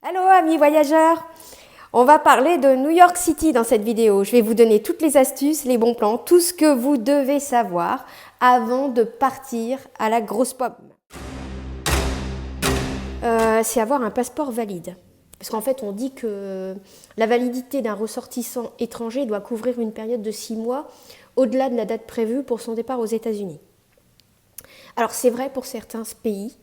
Hello amis voyageurs! On va parler de New York City dans cette vidéo. Je vais vous donner toutes les astuces, les bons plans, tout ce que vous devez savoir avant de partir à la grosse pomme. C'est avoir un passeport valide. Parce qu'en fait, on dit que la validité d'un ressortissant étranger doit couvrir une période de 6 mois au-delà de la date prévue pour son départ aux États-Unis. Alors c'est vrai pour certains pays,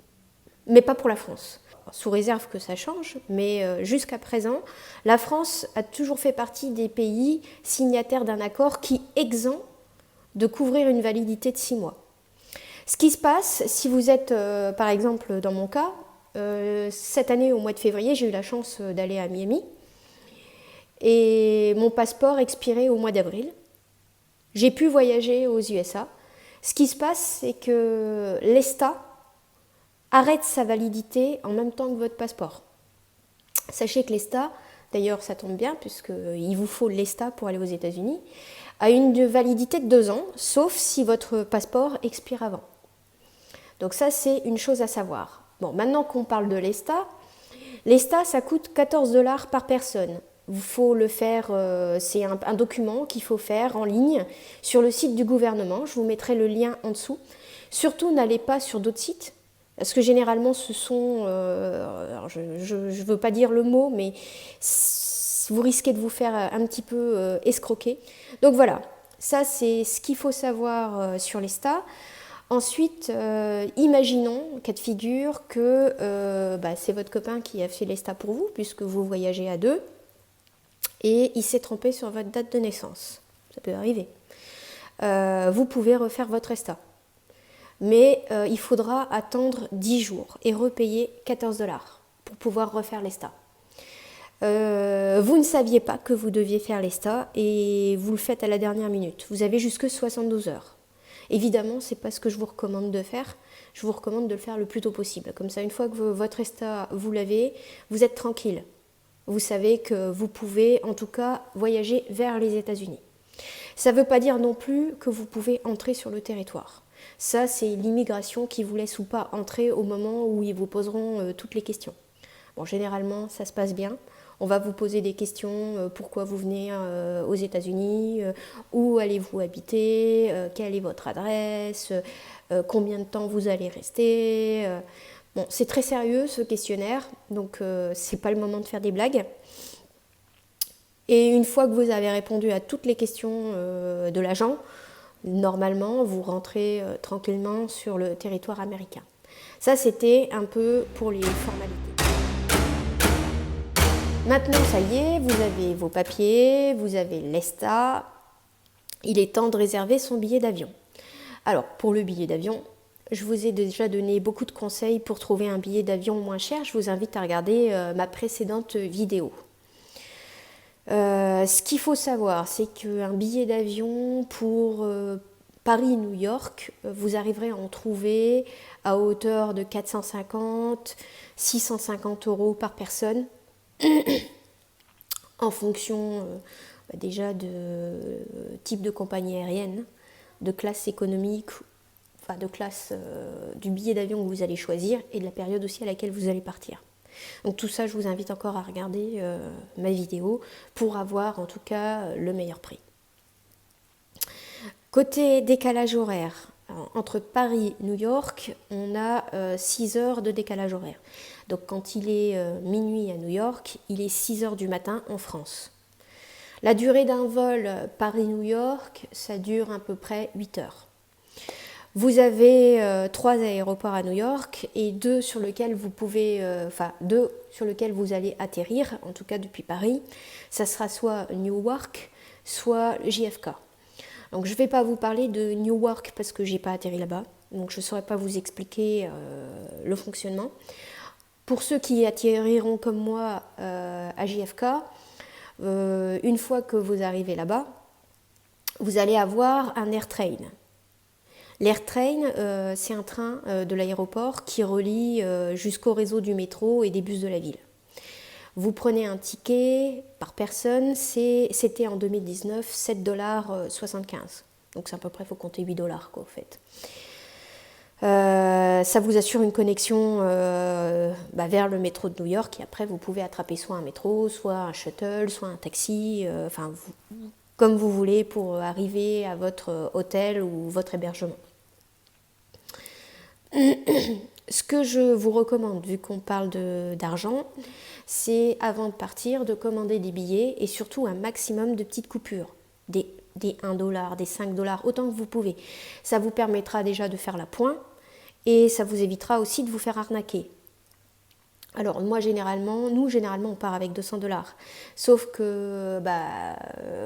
mais pas pour la France. Sous réserve que ça change, mais jusqu'à présent, la France a toujours fait partie des pays signataires d'un accord qui exempt de couvrir une validité de 6 mois. Ce qui se passe, si vous êtes, par exemple, dans mon cas, cette année, au mois de février, j'ai eu la chance d'aller à Miami et mon passeport expirait au mois d'avril. J'ai pu voyager aux USA. Ce qui se passe, c'est que l'ESTA arrête sa validité en même temps que votre passeport. Sachez que l'ESTA, d'ailleurs ça tombe bien puisqu'il vous faut l'ESTA pour aller aux États-Unis, a une validité de 2 ans, sauf si votre passeport expire avant. Donc ça c'est une chose à savoir. Bon, maintenant qu'on parle de l'ESTA, l'ESTA ça coûte 14 $ par personne. Il faut le faire, c'est un document qu'il faut faire en ligne sur le site du gouvernement. Je vous mettrai le lien en dessous. Surtout n'allez pas sur d'autres sites. Parce que généralement, ce sont, alors je ne veux pas dire le mot, mais vous risquez de vous faire un petit peu escroquer. Donc voilà, ça c'est ce qu'il faut savoir sur l'ESTA. Ensuite, imaginons, cas de figure, que c'est votre copain qui a fait l'ESTA pour vous, puisque vous voyagez à 2, et il s'est trompé sur votre date de naissance. Ça peut arriver. Vous pouvez refaire votre ESTA. Mais il faudra attendre 10 jours et repayer 14 $ pour pouvoir refaire l'ESTA. Vous ne saviez pas que vous deviez faire l'ESTA et vous le faites à la dernière minute. Vous avez jusque 72 heures. Évidemment, ce n'est pas ce que je vous recommande de faire. Je vous recommande de le faire le plus tôt possible. Comme ça, une fois que votre ESTA, vous l'avez, vous êtes tranquille. Vous savez que vous pouvez, en tout cas, voyager vers les États-Unis. Ça ne veut pas dire non plus que vous pouvez entrer sur le territoire. Ça, c'est l'immigration qui vous laisse ou pas entrer au moment où ils vous poseront toutes les questions. Bon, généralement, ça se passe bien. On va vous poser des questions, pourquoi vous venez aux États-Unis, où allez-vous habiter, quelle est votre adresse, combien de temps vous allez rester. Bon, c'est très sérieux ce questionnaire, donc c'est pas le moment de faire des blagues. Et une fois que vous avez répondu à toutes les questions de l'agent, normalement, vous rentrez tranquillement sur le territoire américain. Ça, c'était un peu pour les formalités. Maintenant, ça y est, vous avez vos papiers, vous avez l'ESTA. Il est temps de réserver son billet d'avion. Alors, pour le billet d'avion, je vous ai déjà donné beaucoup de conseils pour trouver un billet d'avion moins cher. Je vous invite à regarder ma précédente vidéo. Ce qu'il faut savoir, c'est qu'un billet d'avion pour Paris-New York, vous arriverez à en trouver à hauteur de 450, 650 € par personne, en fonction déjà de type de compagnie aérienne, de classe économique, enfin de classe du billet d'avion que vous allez choisir et de la période aussi à laquelle vous allez partir. Donc tout ça, je vous invite encore à regarder ma vidéo pour avoir en tout cas le meilleur prix. Côté décalage horaire, entre Paris et New York, on a 6 heures de décalage horaire. Donc quand il est minuit à New York, il est 6 heures du matin en France. La durée d'un vol Paris-New York, ça dure à peu près 8 heures. Vous avez 3 aéroports à New York et 2 sur lesquels vous pouvez, 2 sur lesquels vous allez atterrir, en tout cas depuis Paris. Ça sera soit Newark, soit JFK. Donc je ne vais pas vous parler de Newark parce que je n'ai pas atterri là-bas, donc je ne saurais pas vous expliquer le fonctionnement. Pour ceux qui atterriront comme moi à JFK, une fois que vous arrivez là-bas, vous allez avoir un AirTrain. L'AirTrain, c'est un train de l'aéroport qui relie jusqu'au réseau du métro et des bus de la ville. Vous prenez un ticket par personne, c'était en 2019 7,75 $. Donc c'est à peu près, il faut compter 8 $ quoi, en fait. Ça vous assure une connexion vers le métro de New York et après vous pouvez attraper soit un métro, soit un shuttle, soit un taxi, comme vous voulez pour arriver à votre hôtel ou votre hébergement. Ce que je vous recommande, vu qu'on parle d'argent, c'est avant de partir de commander des billets et surtout un maximum de petites coupures, des 1$, des 5$, autant que vous pouvez. Ça vous permettra déjà de faire la pointe et ça vous évitera aussi de vous faire arnaquer. Alors nous généralement on part avec 200$. Sauf que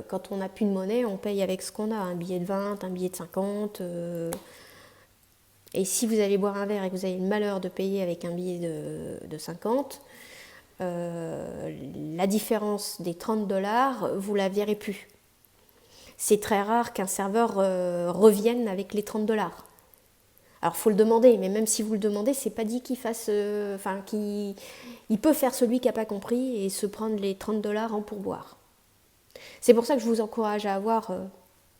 quand on n'a plus de monnaie, on paye avec ce qu'on a, un billet de 20, un billet de 50. Et si vous allez boire un verre et que vous avez le malheur de payer avec un billet de 50, la différence des 30$, vous la verrez plus. C'est très rare qu'un serveur revienne avec les 30$. Alors, il faut le demander, mais même si vous le demandez, c'est pas dit qu'il fasse. Il peut faire celui qui n'a pas compris et se prendre les 30$ en pourboire. C'est pour ça que je vous encourage à avoir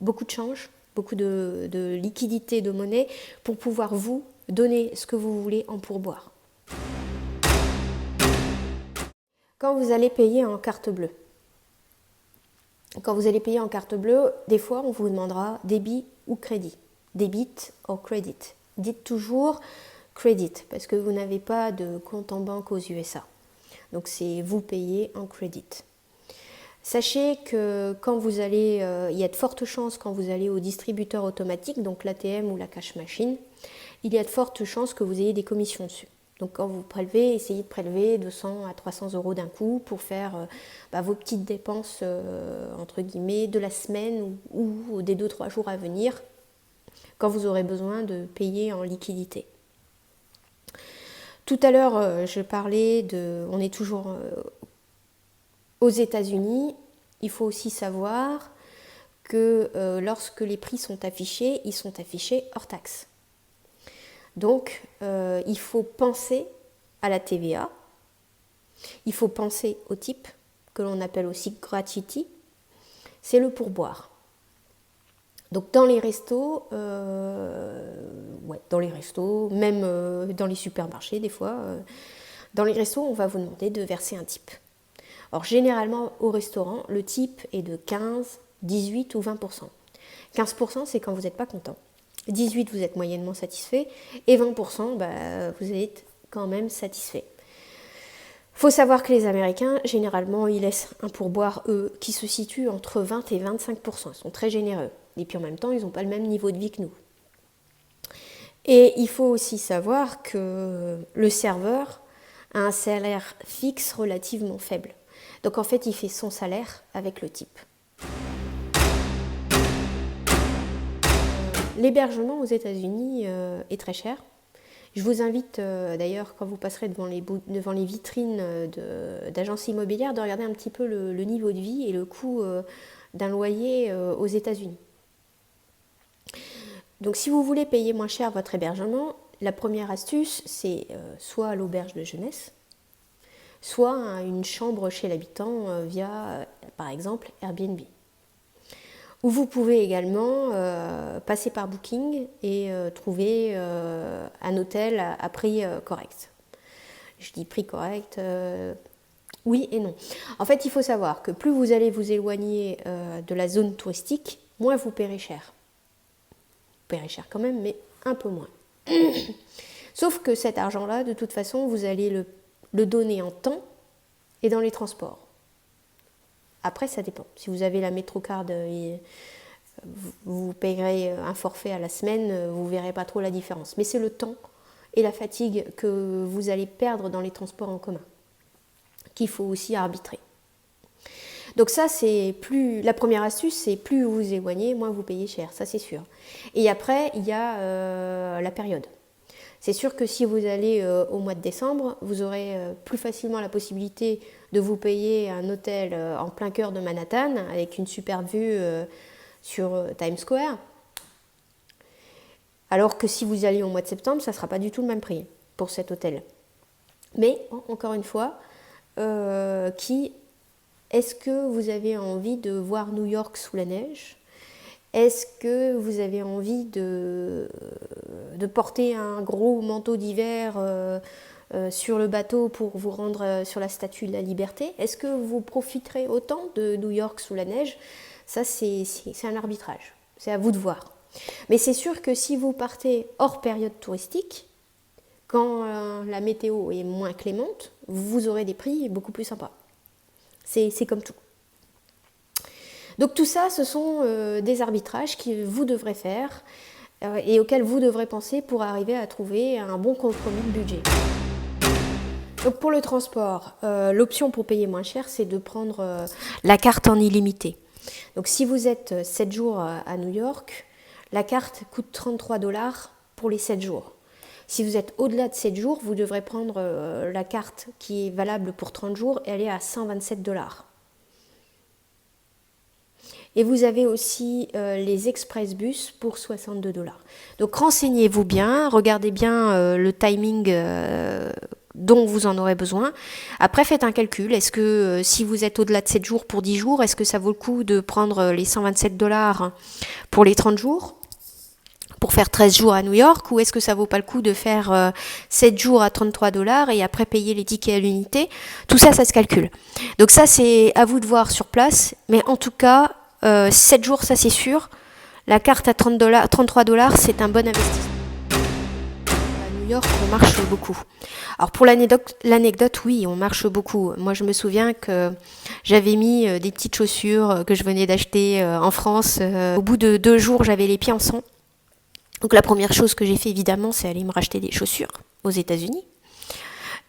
beaucoup de change, beaucoup de liquidité, de monnaie, pour pouvoir vous donner ce que vous voulez en pourboire. Quand vous allez payer en carte bleue, des fois on vous demandera débit ou crédit. Débit ou credit. Dites toujours credit parce que vous n'avez pas de compte en banque aux USA. Donc c'est vous payez en credit. Sachez que quand vous allez, il y a de fortes chances quand vous allez au distributeur automatique, donc l'ATM ou la cash machine, il y a de fortes chances que vous ayez des commissions dessus. Donc quand vous prélevez, essayez de prélever 200 à 300€ d'un coup pour faire vos petites dépenses entre guillemets de la semaine ou des 2-3 jours à venir quand vous aurez besoin de payer en liquidité. Tout à l'heure, je parlais on est toujours aux États-Unis. Il faut aussi savoir que lorsque les prix sont affichés, ils sont affichés hors taxe. Donc, il faut penser à la TVA, il faut penser au type, que l'on appelle aussi gratuity, c'est le pourboire. Donc dans les restos, même dans les supermarchés des fois, dans les restos, on va vous demander de verser un type. Alors généralement au restaurant, le type est de 15, 18 ou 20%. 15% c'est quand vous n'êtes pas content. 18 vous êtes moyennement satisfait et 20% vous êtes quand même satisfait. Il faut savoir que les Américains, généralement, ils laissent un pourboire, qui se situe entre 20 et 25%. Ils sont très généreux. Et puis en même temps, ils n'ont pas le même niveau de vie que nous. Et il faut aussi savoir que le serveur a un salaire fixe relativement faible. Donc en fait, il fait son salaire avec le type. L'hébergement aux États-Unis est très cher. Je vous invite d'ailleurs, quand vous passerez devant les vitrines d'agences immobilières, de regarder un petit peu le niveau de vie et le coût d'un loyer aux États-Unis. Donc si vous voulez payer moins cher votre hébergement, la première astuce, c'est soit à l'auberge de jeunesse, soit à une chambre chez l'habitant via, par exemple, Airbnb. Ou vous pouvez également passer par Booking et trouver un hôtel à prix correct. Je dis prix correct, oui et non. En fait, il faut savoir que plus vous allez vous éloigner de la zone touristique, moins vous paierez cher. Vous paierez cher quand même, mais un peu moins. Sauf que cet argent-là, de toute façon, vous allez le donner en temps et dans les transports. Après, ça dépend. Si vous avez la Metrocard, vous payerez un forfait à la semaine, vous ne verrez pas trop la différence. Mais c'est le temps et la fatigue que vous allez perdre dans les transports en commun qu'il faut aussi arbitrer. Donc ça, c'est la première astuce, c'est plus vous vous éloignez, moins vous payez cher, ça c'est sûr. Et après, il y a la période. C'est sûr que si vous allez au mois de décembre, vous aurez plus facilement la possibilité de vous payer un hôtel en plein cœur de Manhattan avec une super vue sur Times Square. Alors que si vous allez au mois de septembre, ça ne sera pas du tout le même prix pour cet hôtel. Mais encore une fois, est-ce que vous avez envie de voir New York sous la neige Est-ce que vous avez envie de porter un gros manteau d'hiver sur le bateau pour vous rendre sur la Statue de la Liberté? Est-ce que vous profiterez autant de New York sous la neige? Ça, c'est un arbitrage. C'est à vous de voir. Mais c'est sûr que si vous partez hors période touristique, quand la météo est moins clémente, vous aurez des prix beaucoup plus sympas. C'est comme tout. Donc tout ça, ce sont des arbitrages que vous devrez faire et auxquels vous devrez penser pour arriver à trouver un bon compromis de budget. Donc pour le transport, l'option pour payer moins cher, c'est de prendre la carte en illimité. Donc si vous êtes 7 jours à New York, la carte coûte 33 $ pour les 7 jours. Si vous êtes au-delà de 7 jours, vous devrez prendre la carte qui est valable pour 30 jours et elle est à 127 $. Et vous avez aussi les express bus pour 62 $. Donc renseignez-vous bien, regardez bien le timing dont vous en aurez besoin. Après, faites un calcul. Est-ce que si vous êtes au-delà de 7 jours pour 10 jours, est-ce que ça vaut le coup de prendre les 127 $ pour les 30 jours pour faire 13 jours à New York, ou est-ce que ça vaut pas le coup de faire 7 jours à 33 $ et après payer les tickets à l'unité? Tout ça, ça se calcule. Donc ça, c'est à vous de voir sur place. Mais en tout cas, 7 jours, ça c'est sûr. La carte à 33 $, c'est un bon investissement. À New York, on marche beaucoup. Alors pour l'anecdote, oui, on marche beaucoup. Moi, je me souviens que j'avais mis des petites chaussures que je venais d'acheter en France. Au bout de 2 jours, j'avais les pieds en sang. Donc la première chose que j'ai fait, évidemment, c'est aller me racheter des chaussures aux États-Unis.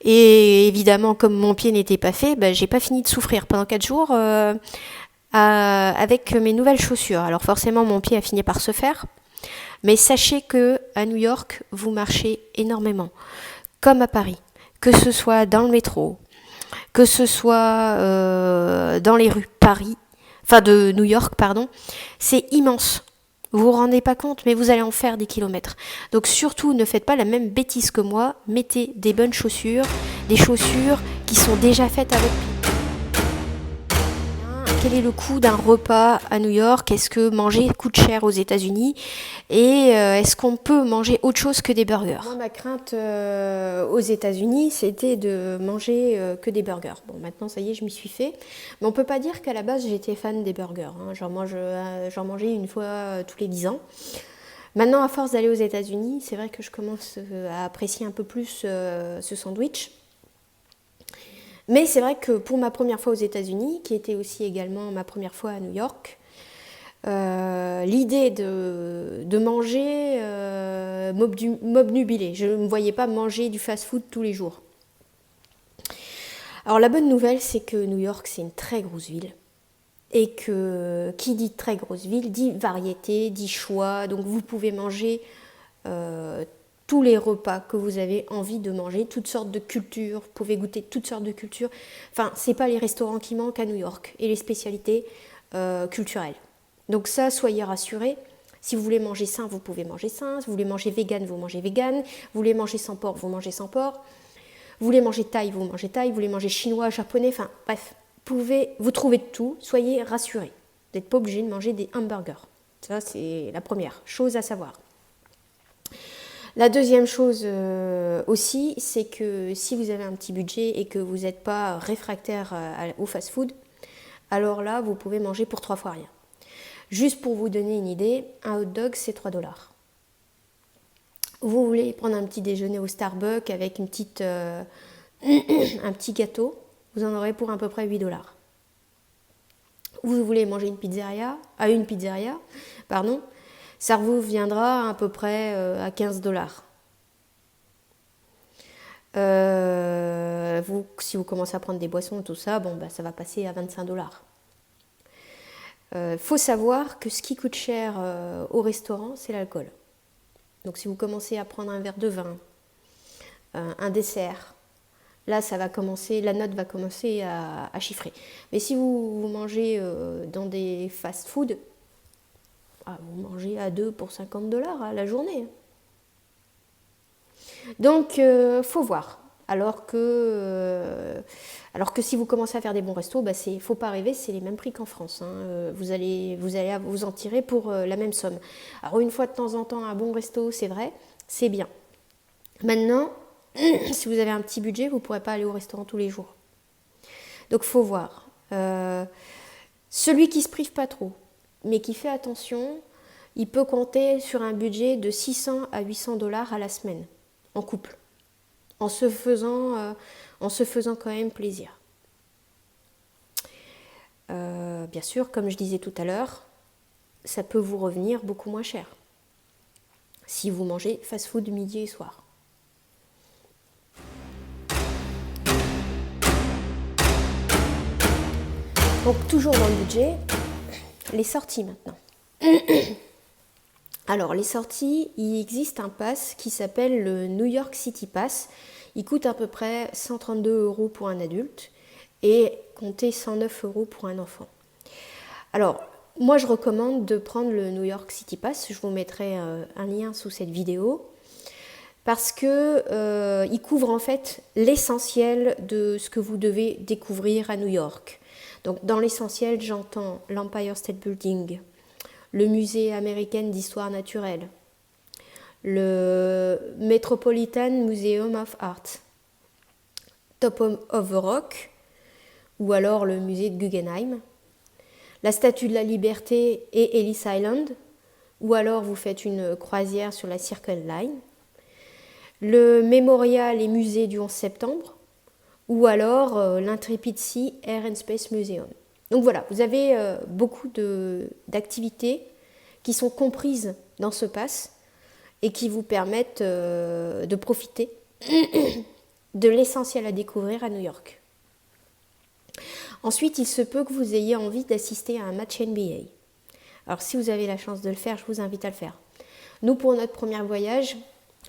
Et évidemment, comme mon pied n'était pas fait, j'ai pas fini de souffrir pendant 4 jours avec mes nouvelles chaussures. Alors forcément, mon pied a fini par se faire. Mais sachez que à New York, vous marchez énormément, comme à Paris, que ce soit dans le métro, que ce soit dans les rues de New York, pardon. C'est immense. Vous vous rendez pas compte, mais vous allez en faire des kilomètres. Donc surtout, ne faites pas la même bêtise que moi. Mettez des bonnes chaussures, des chaussures qui sont déjà faites à votre pied. Quel est le coût d'un repas à New York? Est-ce que manger coûte cher aux États-Unis? Et est-ce qu'on peut manger autre chose que des burgers? Moi, ma crainte aux États-Unis, c'était de manger que des burgers. Bon, maintenant, ça y est, je m'y suis fait. Mais on peut pas dire qu'à la base, j'étais fan des burgers. Hein. J'en mangeais une fois tous les 10 ans. Maintenant, à force d'aller aux États-Unis, c'est vrai que je commence à apprécier un peu plus ce sandwich. Mais c'est vrai que pour ma première fois aux États-Unis, qui était aussi également ma première fois à New York, l'idée de manger m'obnubilait. Je ne me voyais pas manger du fast-food tous les jours. Alors la bonne nouvelle, c'est que New York, c'est une très grosse ville. Et que qui dit très grosse ville, dit variété, dit choix. Donc vous pouvez manger tous les repas que vous avez envie de manger, toutes sortes de cultures, vous pouvez goûter toutes sortes de cultures. Enfin, c'est pas les restaurants qui manquent à New York et les spécialités culturelles. Donc ça, soyez rassurés. Si vous voulez manger sain, vous pouvez manger sain. Si vous voulez manger vegan, vous mangez vegan. Vous voulez manger sans porc, vous mangez sans porc. Vous voulez manger thaï, vous mangez thaï. Vous voulez manger chinois, japonais, enfin bref, vous trouvez de tout. Soyez rassurés. Vous n'êtes pas obligé de manger des hamburgers. Ça, c'est la première chose à savoir. La deuxième chose aussi, c'est que si vous avez un petit budget et que vous n'êtes pas réfractaire au fast-food, alors là, vous pouvez manger pour 3 fois rien. Juste pour vous donner une idée, un hot dog, c'est 3 $. Vous voulez prendre un petit déjeuner au Starbucks avec un petit gâteau, vous en aurez pour à peu près 8 $. Vous voulez manger une pizzeria, ça vous viendra à peu près à 15 $. Si vous commencez à prendre des boissons, tout ça, ça va passer à 25 $. Faut savoir que ce qui coûte cher au restaurant, c'est l'alcool. Donc si vous commencez à prendre un verre de vin, un dessert, là la note va commencer à chiffrer. Mais si vous mangez dans des fast-food, vous mangez à 2 pour 50 $ à la journée. Donc, faut voir. alors que si vous commencez à faire des bons restos, bah faut pas rêver, c'est les mêmes prix qu'en France. Hein. Vous allez vous en tirer pour la même somme. Alors une fois de temps en temps, un bon resto, c'est vrai, c'est bien. Maintenant, si vous avez un petit budget, vous ne pourrez pas aller au restaurant tous les jours. Donc il faut voir. Celui qui ne se prive pas trop, mais qui fait attention, il peut compter sur un budget de 600 à 800 $ à la semaine, en couple, en se faisant quand même plaisir. Bien sûr, comme je disais tout à l'heure, ça peut vous revenir beaucoup moins cher si vous mangez fast-food midi et soir. Donc toujours dans le budget, les sorties maintenant. Alors les sorties, il existe un pass qui s'appelle le New York City Pass. Il coûte à peu près 132 € pour un adulte et comptez 109 € pour un enfant. Alors moi je recommande de prendre le New York City Pass, je vous mettrai un lien sous cette vidéo, parce que il couvre en fait l'essentiel de ce que vous devez découvrir à New York. Donc dans l'essentiel, j'entends l'Empire State Building, le musée américain d'histoire naturelle, le Metropolitan Museum of Art, Top of the Rock, ou alors le musée de Guggenheim, la Statue de la Liberté et Ellis Island, ou alors vous faites une croisière sur la Circle Line, le mémorial et musée du 11 septembre, ou alors l'Intrepid Sea Air and Space Museum. Donc voilà, vous avez beaucoup d'activités qui sont comprises dans ce pass et qui vous permettent de profiter de l'essentiel à découvrir à New York. Ensuite, il se peut que vous ayez envie d'assister à un match NBA. Alors si vous avez la chance de le faire, je vous invite à le faire. Nous, pour notre premier voyage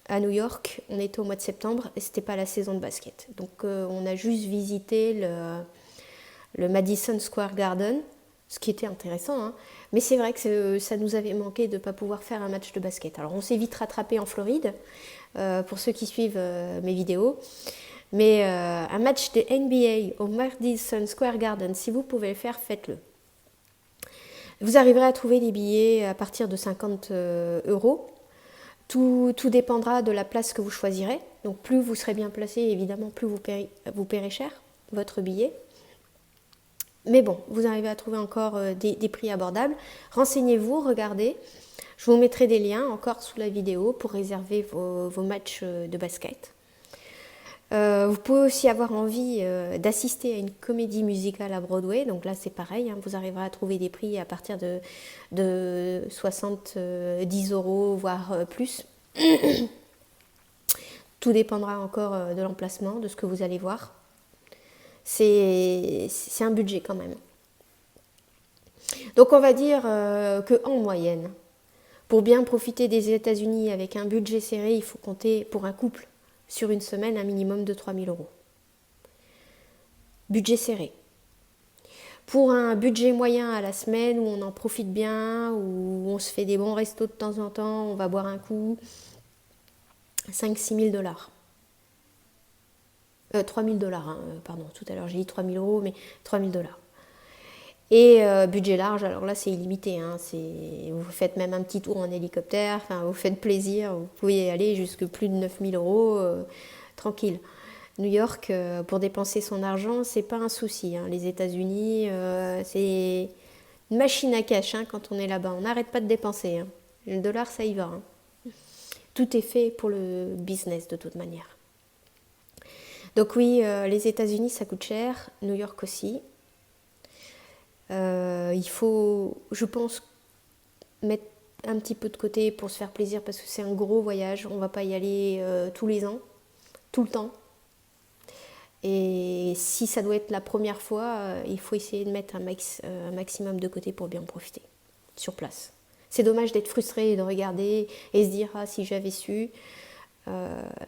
à New York, on était au mois de septembre et c'était pas la saison de basket. Donc on a juste visité le Madison Square Garden, ce qui était intéressant, hein. Mais c'est vrai que ça nous avait manqué de ne pas pouvoir faire un match de basket. Alors on s'est vite rattrapé en Floride, pour ceux qui suivent mes vidéos. Mais un match de NBA au Madison Square Garden, si vous pouvez le faire, faites-le. Vous arriverez à trouver des billets à partir de 50 €. Tout dépendra de la place que vous choisirez. Donc plus vous serez bien placé, évidemment, plus vous paierez cher votre billet. Mais bon, vous arrivez à trouver encore des prix abordables. Renseignez-vous, regardez. Je vous mettrai des liens encore sous la vidéo pour réserver vos matchs de basket. Vous pouvez aussi avoir envie d'assister à une comédie musicale à Broadway. Donc là, c'est pareil, hein, vous arriverez à trouver des prix à partir de 70 €, voire plus. Tout dépendra encore de l'emplacement, de ce que vous allez voir. C'est un budget quand même. Donc on va dire qu'en moyenne, pour bien profiter des États-Unis avec un budget serré, il faut compter pour un couple sur une semaine un minimum de 3 000 €. Budget serré. Pour un budget moyen à la semaine où on en profite bien, où on se fait des bons restos de temps en temps, on va boire un coup, 5-6 000 $. 3 000 $, hein, pardon, tout à l'heure j'ai dit 3 000 €, mais 3 000 $. Et budget large, alors là c'est illimité, hein, vous faites même un petit tour en hélicoptère, vous faites plaisir, vous pouvez y aller jusque plus de 9 000 € tranquille. New York, pour dépenser son argent, c'est pas un souci, hein. Les États-Unis, c'est une machine à cash, hein, quand on est là-bas, on n'arrête pas de dépenser, hein. Le dollar ça y va, hein. Tout est fait pour le business de toute manière. Donc oui, les États-Unis ça coûte cher, New York aussi. Il faut, je pense, mettre un petit peu de côté pour se faire plaisir parce que c'est un gros voyage, on ne va pas y aller tous les ans, tout le temps. Et si ça doit être la première fois, il faut essayer de mettre un maximum de côté pour bien en profiter, sur place. C'est dommage d'être frustré et de regarder et se dire « Ah, si j'avais su »,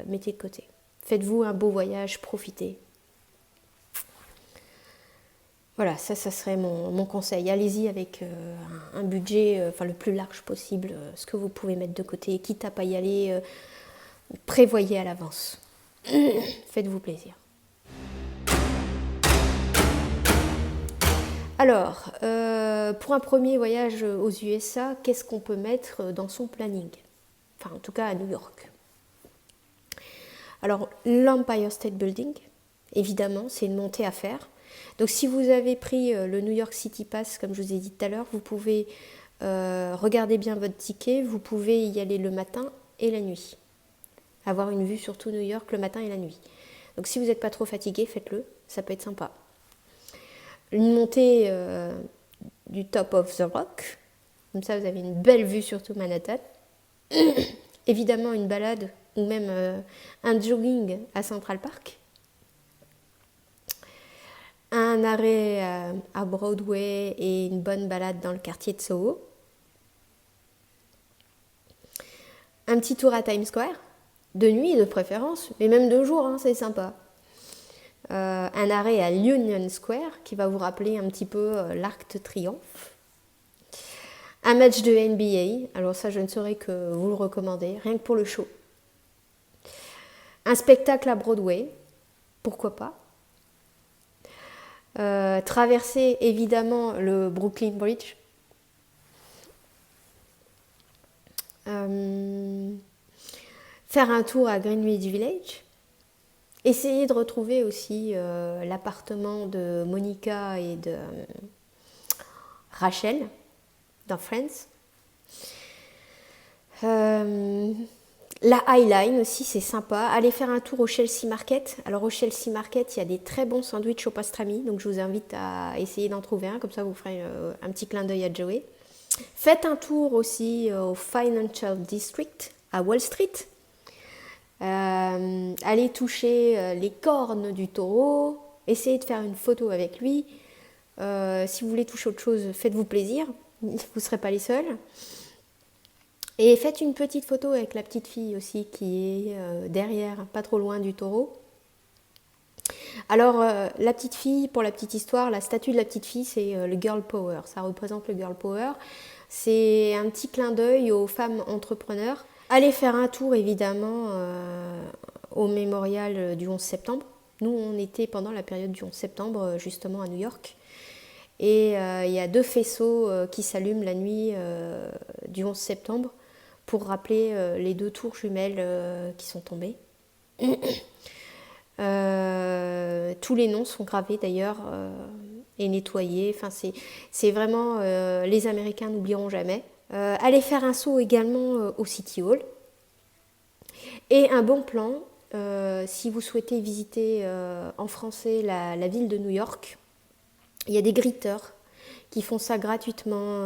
mettez de côté. Faites-vous un beau voyage, profitez. Voilà, ça serait mon conseil. Allez-y avec un budget le plus large possible, ce que vous pouvez mettre de côté, quitte à pas y aller, prévoyez à l'avance. Faites-vous plaisir. Alors, pour un premier voyage aux USA, qu'est-ce qu'on peut mettre dans son planning? Enfin, en tout cas à New York. Alors, l'Empire State Building, évidemment, c'est une montée à faire. Donc, si vous avez pris le New York City Pass, comme je vous ai dit tout à l'heure, vous pouvez regarder bien votre ticket. Vous pouvez y aller le matin et la nuit. Avoir une vue sur tout New York le matin et la nuit. Donc, si vous n'êtes pas trop fatigué, faites-le. Ça peut être sympa. Une montée du Top of the Rock. Comme ça, vous avez une belle vue sur tout Manhattan. Évidemment, une balade ou même un jogging à Central Park. Un arrêt à Broadway et une bonne balade dans le quartier de Soho. Un petit tour à Times Square, de nuit de préférence, mais même de jour, hein, c'est sympa. Un arrêt à Union Square qui va vous rappeler un petit peu l'Arc de Triomphe. Un match de NBA, alors ça je ne saurais que vous le recommander, rien que pour le show. Un spectacle à Broadway, pourquoi pas. Traverser évidemment le Brooklyn Bridge. Faire un tour à Greenwich Village. Essayer de retrouver aussi l'appartement de Monica et de Rachel dans Friends. La High Line aussi, c'est sympa. Allez faire un tour au Chelsea Market. Alors au Chelsea Market, il y a des très bons sandwichs au pastrami, donc je vous invite à essayer d'en trouver un, comme ça vous ferez un petit clin d'œil à Joey. Faites un tour aussi au Financial District à Wall Street. Allez toucher les cornes du taureau, essayez de faire une photo avec lui. Si vous voulez toucher autre chose, faites-vous plaisir, vous ne serez pas les seuls. Et faites une petite photo avec la petite fille aussi qui est derrière, pas trop loin du taureau. Alors la petite fille, pour la petite histoire, la statue de la petite fille, c'est le Girl Power, ça représente le Girl Power. C'est un petit clin d'œil aux femmes entrepreneurs. Allez faire un tour évidemment au mémorial du 11 septembre. Nous, on était pendant la période du 11 septembre justement à New York. Et il y a 2 faisceaux qui s'allument la nuit du 11 septembre pour rappeler les 2 tours jumelles qui sont tombées. Tous les noms sont gravés d'ailleurs et nettoyés. Enfin, c'est vraiment les Américains n'oublieront jamais. Allez faire un saut également au City Hall. Et un bon plan, si vous souhaitez visiter en français la ville de New York, il y a des greeters qui font ça gratuitement.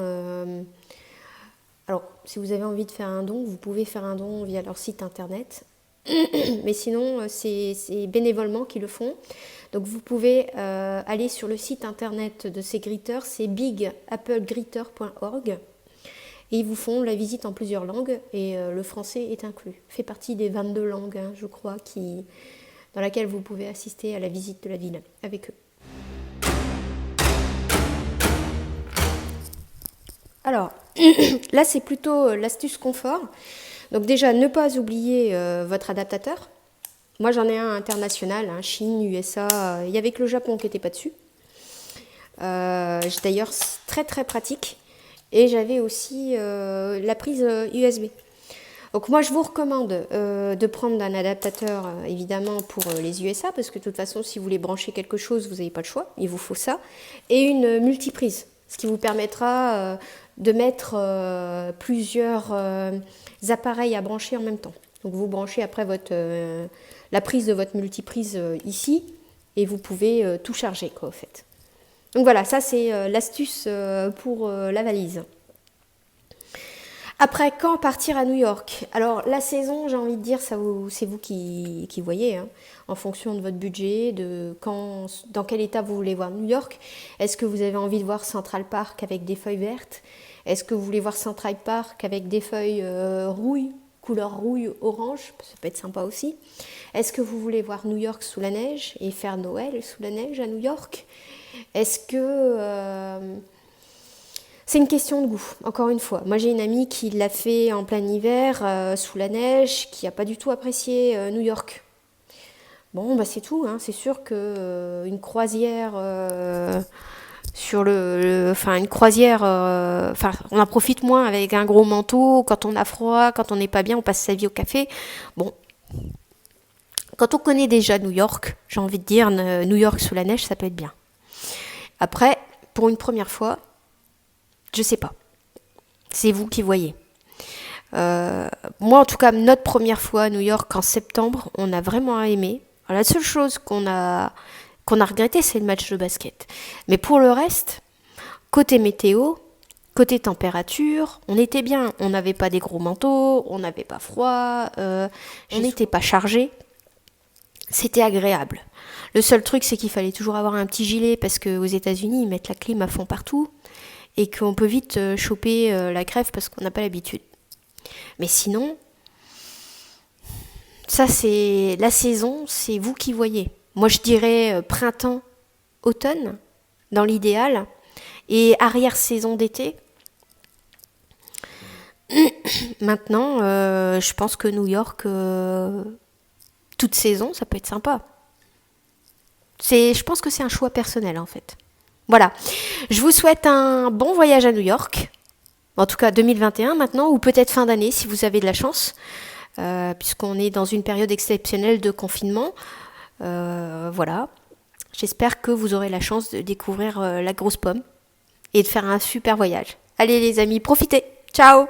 Alors, si vous avez envie de faire un don, vous pouvez faire un don via leur site internet. Mais sinon, c'est bénévolement qu'ils le font. Donc, vous pouvez aller sur le site internet de ces greeters, c'est bigapplegreeter.org. Et ils vous font la visite en plusieurs langues et le français est inclus. Fait partie des 22 langues, hein, je crois, dans laquelle vous pouvez assister à la visite de la ville avec eux. Alors, là c'est plutôt l'astuce confort. Donc déjà, ne pas oublier votre adaptateur. Moi j'en ai un international, hein, Chine, USA, il n'y avait que le Japon qui n'était pas dessus. D'ailleurs, très très pratique. Et j'avais aussi la prise USB. Donc moi je vous recommande de prendre un adaptateur évidemment pour les USA, parce que de toute façon si vous voulez brancher quelque chose, vous n'avez pas le choix, il vous faut ça. Et une multiprise, ce qui vous permettra de mettre plusieurs appareils à brancher en même temps. Donc vous branchez après la prise de votre multiprise ici, et vous pouvez tout charger quoi au fait. Donc voilà, ça c'est l'astuce pour la valise. Après, quand partir à New York? Alors la saison, j'ai envie de dire, c'est vous qui voyez, hein, en fonction de votre budget, dans quel état vous voulez voir New York. Est-ce que vous avez envie de voir Central Park avec des feuilles vertes? Est-ce que vous voulez voir Central Park avec des feuilles rouille, couleur rouille orange? Ça peut être sympa aussi. Est-ce que vous voulez voir New York sous la neige et faire Noël sous la neige à New York? Est-ce que... c'est une question de goût, encore une fois. Moi, j'ai une amie qui l'a fait en plein hiver, sous la neige, qui n'a pas du tout apprécié New York. Bon, bah c'est tout, hein. C'est sûr que une croisière enfin une croisière, enfin on en profite moins avec un gros manteau quand on a froid, quand on n'est pas bien, on passe sa vie au café. Bon, quand on connaît déjà New York, j'ai envie de dire New York sous la neige, ça peut être bien. Après, pour une première fois, je sais pas. C'est vous qui voyez. Moi, en tout cas, notre première fois à New York en septembre, on a vraiment aimé. Alors, la seule chose qu'on a regretté, c'est le match de basket. Mais pour le reste, côté météo, côté température, on était bien. On n'avait pas des gros manteaux, on n'avait pas froid, on n'était pas chargé. C'était agréable. Le seul truc, c'est qu'il fallait toujours avoir un petit gilet parce qu'aux États-Unis, ils mettent la clim à fond partout et qu'on peut vite choper la crève parce qu'on n'a pas l'habitude. Mais sinon, ça c'est la saison, c'est vous qui voyez. Moi je dirais printemps, automne, dans l'idéal, et arrière-saison d'été. Maintenant, je pense que New York, toute saison, ça peut être sympa. Je pense que c'est un choix personnel en fait. Voilà. Je vous souhaite un bon voyage à New York. En tout cas 2021 maintenant, ou peut-être fin d'année si vous avez de la chance, puisqu'on est dans une période exceptionnelle de confinement. Voilà. J'espère que vous aurez la chance de découvrir la grosse pomme et de faire un super voyage. Allez les amis, profitez. Ciao!